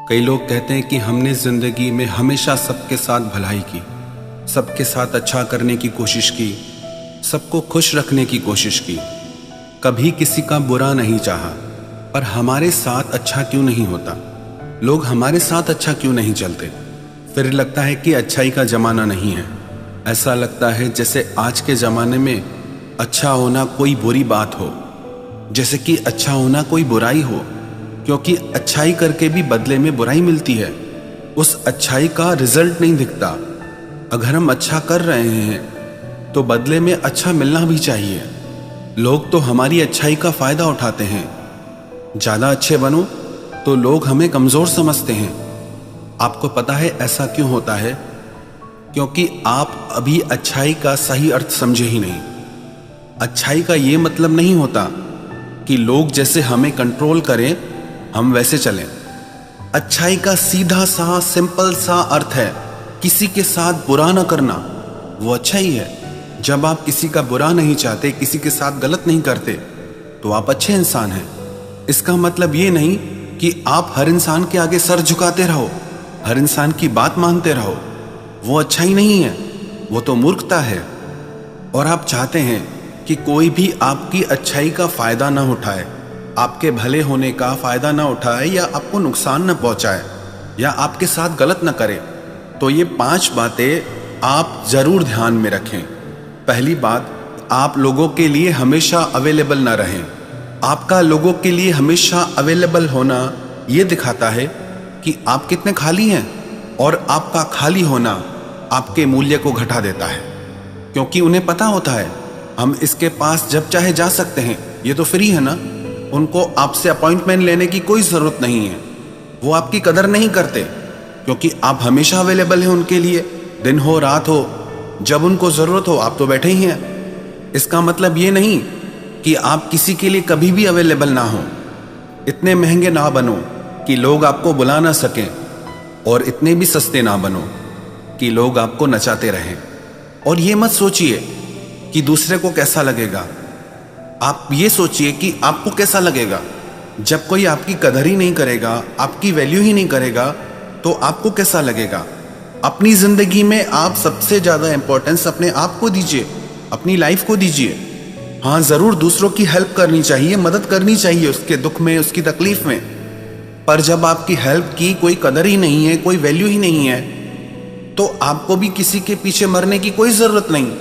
कई लोग कहते हैं कि हमने जिंदगी में हमेशा सबके साथ भलाई की, सबके साथ अच्छा करने की कोशिश की, सबको खुश रखने की कोशिश की, कभी किसी का बुरा नहीं चाहा। पर हमारे साथ अच्छा क्यों नहीं होता? लोग हमारे साथ अच्छा क्यों नहीं चलते? फिर लगता है कि अच्छाई का जमाना नहीं है। ऐसा लगता है जैसे आज के ज़माने में अच्छा होना कोई बुरी बात हो, जैसे कि अच्छा होना कोई बुराई हो, क्योंकि अच्छाई करके भी बदले में बुराई मिलती है। उस अच्छाई का रिजल्ट नहीं दिखता। अगर हम अच्छा कर रहे हैं तो बदले में अच्छा मिलना भी चाहिए। लोग तो हमारी अच्छाई का फ़ायदा उठाते हैं। ज़्यादा अच्छे बनो तो लोग हमें कमज़ोर समझते हैं। आपको पता है ऐसा क्यों होता है? क्योंकि आप अभी अच्छाई का सही अर्थ समझे ही नहीं। अच्छाई का ये मतलब नहीं होता कि लोग जैसे हमें कंट्रोल करें हम वैसे चलें। अच्छाई का सीधा सा सिंपल सा अर्थ है किसी के साथ बुरा ना करना। वो अच्छा ही है। जब आप किसी का बुरा नहीं चाहते, किसी के साथ गलत नहीं करते, तो आप अच्छे इंसान हैं। इसका मतलब ये नहीं कि आप हर इंसान के आगे सर झुकाते रहो, हर इंसान की बात मानते रहो। वो अच्छाई नहीं है, वो तो मूर्खता है। और आप चाहते हैं कि कोई भी आपकी अच्छाई का फ़ायदा ना उठाए, आपके भले होने का फ़ायदा ना उठाए, या आपको नुकसान ना पहुंचाए, या आपके साथ गलत ना करे। तो ये 5 बातें आप ज़रूर ध्यान में रखें। पहली बात, आप लोगों के लिए हमेशा अवेलेबल ना रहें। आपका लोगों के लिए हमेशा अवेलेबल होना ये दिखाता है कि आप कितने खाली हैं, और आपका खाली होना आपके मूल्य को घटा देता है। क्योंकि उन्हें पता होता है हम इसके पास जब चाहे जा सकते हैं, ये तो फ्री है ना। उनको आपसे अपॉइंटमेंट लेने की कोई ज़रूरत नहीं है। वो आपकी कदर नहीं करते क्योंकि आप हमेशा अवेलेबल हैं उनके लिए। दिन हो रात हो, जब उनको ज़रूरत हो आप तो बैठे ही हैं। इसका मतलब ये नहीं कि आप किसी के लिए कभी भी अवेलेबल ना हो। इतने महंगे ना बनो कि लोग आपको बुला ना सकें, और इतने भी सस्ते ना बनो कि लोग आपको नचाते रहें। और ये मत सोचिए कि दूसरे को कैसा लगेगा। आप ये सोचिए कि आपको कैसा लगेगा। जब कोई आपकी कदर ही नहीं करेगा, आपकी वैल्यू ही नहीं करेगा, तो आपको कैसा लगेगा? अपनी ज़िंदगी में आप सबसे ज़्यादा इंपॉर्टेंस अपने आप को दीजिए, अपनी लाइफ को दीजिए। हाँ, ज़रूर दूसरों की हेल्प करनी चाहिए, मदद करनी चाहिए उसके दुख में, उसकी तकलीफ में। पर जब आपकी हेल्प की कोई कदर ही नहीं है, कोई वैल्यू ही नहीं है, तो आपको भी किसी के पीछे मरने की कोई ज़रूरत नहीं।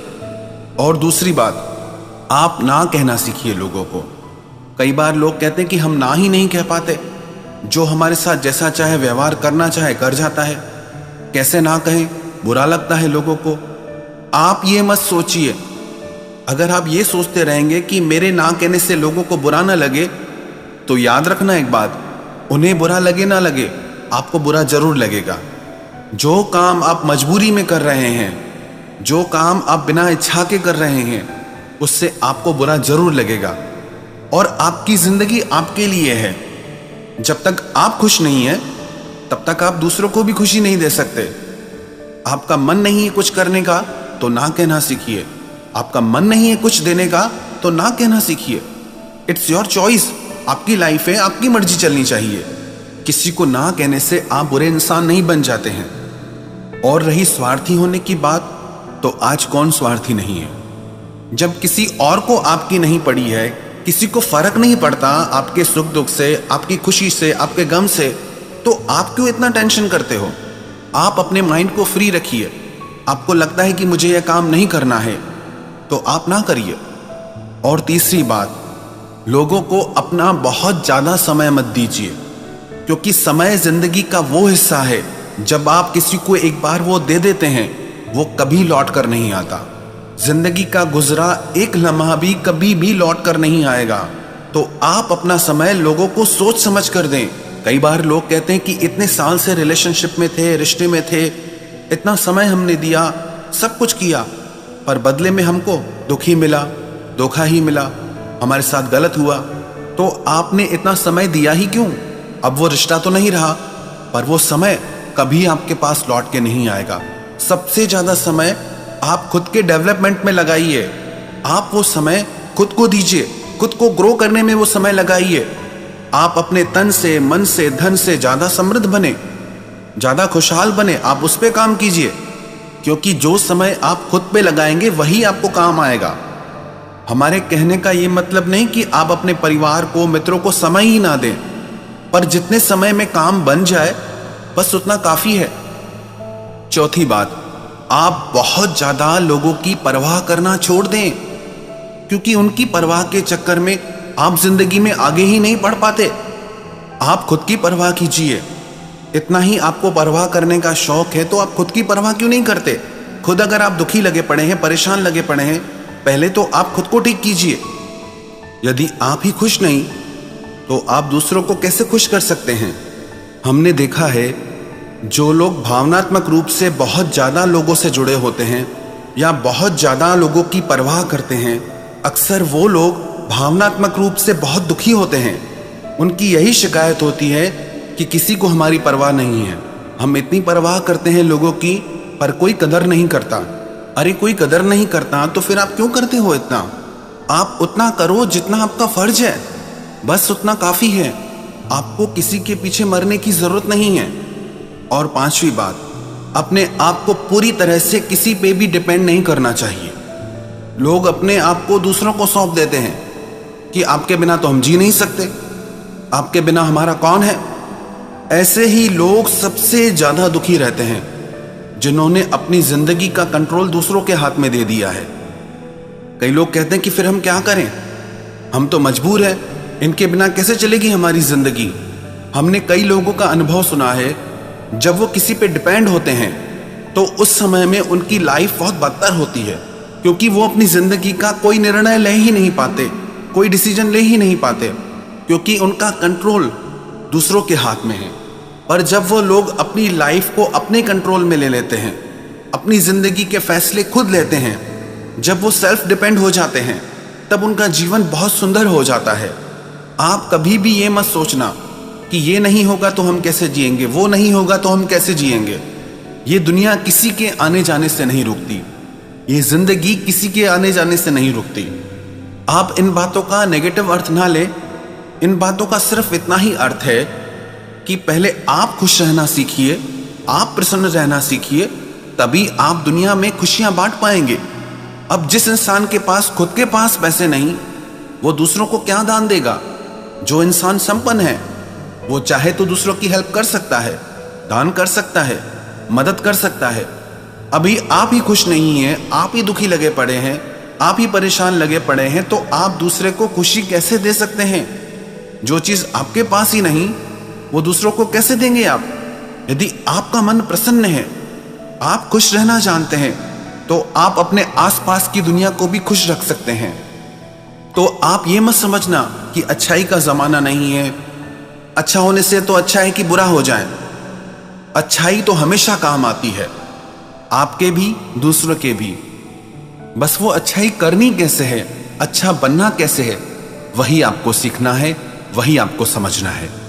और दूसरी बात, आप ना कहना सीखिए लोगों को। कई बार लोग कहते हैं कि हम ना ही नहीं कह पाते। जो हमारे साथ जैसा चाहे व्यवहार करना चाहे कर जाता है। कैसे ना कहें, बुरा लगता है लोगों को। आप ये मत सोचिए। अगर आप ये सोचते रहेंगे कि मेरे ना कहने से लोगों को बुरा ना लगे, तो याद रखना एक बात, उन्हें बुरा लगे ना लगे, आपको बुरा जरूर लगेगा। जो काम आप मजबूरी में कर रहे हैं, जो काम आप बिना इच्छा के कर रहे हैं, उससे आपको बुरा जरूर लगेगा। और आपकी जिंदगी आपके लिए है। जब तक आप खुश नहीं हैं, तब तक आप दूसरों को भी खुशी नहीं दे सकते। आपका मन नहीं है कुछ करने का, तो ना कहना सीखिए। आपका मन नहीं है कुछ देने का, तो ना कहना सीखिए। It's your choice. आपकी लाइफ है, आपकी मर्जी चलनी चाहिए। किसी को ना कहने से आप बुरे इंसान नहीं बन जाते हैं। और रही स्वार्थी होने की बात, तो आज कौन स्वार्थी नहीं है? जब किसी और को आपकी नहीं पड़ी है, किसी को फर्क नहीं पड़ता आपके सुख दुख से, आपकी खुशी से, आपके गम से, तो आप क्यों इतना टेंशन करते हो? आप अपने माइंड को फ्री रखिए। आपको लगता है कि मुझे यह काम नहीं करना है, तो आप ना करिए। और तीसरी बात, लोगों को अपना बहुत ज़्यादा समय मत दीजिए, क्योंकि समय जिंदगी का वो हिस्सा है जब आप किसी को एक बार वो दे देते हैं, वो कभी लौट कर नहीं आता। जिंदगी का गुजरा एक लम्हा भी कभी भी लौट कर नहीं आएगा। तो आप अपना समय लोगों को सोच समझ कर दें। कई बार लोग कहते हैं कि इतने साल से रिलेशनशिप में थे, रिश्ते में थे, इतना समय हमने दिया, सब कुछ किया, पर बदले में हमको दुख ही मिला, धोखा ही मिला, हमारे साथ गलत हुआ। तो आपने इतना समय दिया ही क्यों? अब वो रिश्ता तो नहीं रहा, पर वो समय कभी आपके पास लौट के नहीं आएगा। सबसे ज़्यादा समय आप खुद के डेवलपमेंट में लगाइए। आप वो समय खुद को दीजिए, खुद को ग्रो करने में वो समय लगाइए। आप अपने तन से, मन से, धन से ज्यादा समृद्ध बने, ज्यादा खुशहाल बने, आप उस पे काम कीजिए, क्योंकि जो समय आप खुद पे लगाएंगे वही आपको काम आएगा। हमारे कहने का ये मतलब नहीं कि आप अपने परिवार को, मित्रों को समय ही ना दें, पर जितने समय में काम बन जाए बस उतना काफी है। चौथी बात, आप बहुत ज्यादा लोगों की परवाह करना छोड़ दें, क्योंकि उनकी परवाह के चक्कर में आप जिंदगी में आगे ही नहीं बढ़ पाते। आप खुद की परवाह कीजिए। इतना ही आपको परवाह करने का शौक है तो आप खुद की परवाह क्यों नहीं करते? खुद अगर आप दुखी लगे पड़े हैं, परेशान लगे पड़े हैं, पहले तो आप खुद को ठीक कीजिए। यदि आप ही खुश नहीं तो आप दूसरों को कैसे खुश कर सकते हैं? हमने देखा है, जो लोग भावनात्मक रूप से बहुत ज्यादा लोगों से जुड़े होते हैं या बहुत ज्यादा लोगों की परवाह करते हैं, अक्सर वो लोग भावनात्मक रूप से बहुत दुखी होते हैं। उनकी यही शिकायत होती है कि किसी को हमारी परवाह नहीं है। हम इतनी परवाह करते हैं लोगों की, पर कोई कदर नहीं करता। अरे कोई कदर नहीं करता तो फिर आप क्यों करते हो इतना? आप उतना करो जितना आपका फर्ज है, बस उतना काफी है। आपको किसी के पीछे मरने की जरूरत नहीं है। और पांचवी बात, अपने आप को पूरी तरह से किसी पे भी डिपेंड नहीं करना चाहिए। लोग अपने आप को दूसरों को सौंप देते हैं कि आपके बिना तो हम जी नहीं सकते, आपके बिना हमारा कौन है। ऐसे ही लोग सबसे ज्यादा दुखी रहते हैं जिन्होंने अपनी जिंदगी का कंट्रोल दूसरों के हाथ में दे दिया है। कई लोग कहते हैं कि फिर हम क्या करें, हम तो मजबूर हैं, इनके बिना कैसे चलेगी हमारी जिंदगी। हमने कई लोगों का अनुभव सुना है, जब वो किसी पे डिपेंड होते हैं तो उस समय में उनकी लाइफ बहुत बदतर होती है, क्योंकि वो अपनी जिंदगी का कोई निर्णय ले ही नहीं पाते, कोई डिसीजन ले ही नहीं पाते, क्योंकि उनका कंट्रोल दूसरों के हाथ में है। पर जब वो लोग अपनी लाइफ को अपने कंट्रोल में ले लेते हैं, अपनी जिंदगी के फैसले खुद लेते हैं, जब वो सेल्फ डिपेंड हो जाते हैं, तब उनका जीवन बहुत सुंदर हो जाता है। आप कभी भी ये मत सोचना कि ये नहीं होगा तो हम कैसे जिएंगे, वो नहीं होगा तो हम कैसे जिएंगे। ये दुनिया किसी के आने जाने से नहीं रुकती, ये जिंदगी किसी के आने जाने से नहीं रुकती। आप इन बातों का नेगेटिव अर्थ ना ले। इन बातों का सिर्फ इतना ही अर्थ है कि पहले आप खुश रहना सीखिए, आप प्रसन्न रहना सीखिए, तभी आप दुनिया में खुशियां बांट पाएंगे। अब जिस इंसान के पास खुद के पास पैसे नहीं, वो दूसरों को क्या दान देगा? जो इंसान संपन्न है वो चाहे तो दूसरों की हेल्प कर सकता है, दान कर सकता है, मदद कर सकता है। अभी आप ही खुश नहीं हैं, आप ही दुखी लगे पड़े हैं, आप ही परेशान लगे पड़े हैं, तो आप दूसरे को खुशी कैसे दे सकते हैं? जो चीज आपके पास ही नहीं वो दूसरों को कैसे देंगे आप? यदि आपका मन प्रसन्न है, आप खुश रहना जानते हैं, तो आप अपने आसपास की दुनिया को भी खुश रख सकते हैं। तो आप ये मत समझना कि अच्छाई का जमाना नहीं है, अच्छा होने से तो अच्छा है कि बुरा हो जाए। अच्छाई तो हमेशा काम आती है, आपके भी, दूसरों के भी। बस वो अच्छाई करनी कैसे है, अच्छा बनना कैसे है, वही आपको सीखना है, वही आपको समझना है।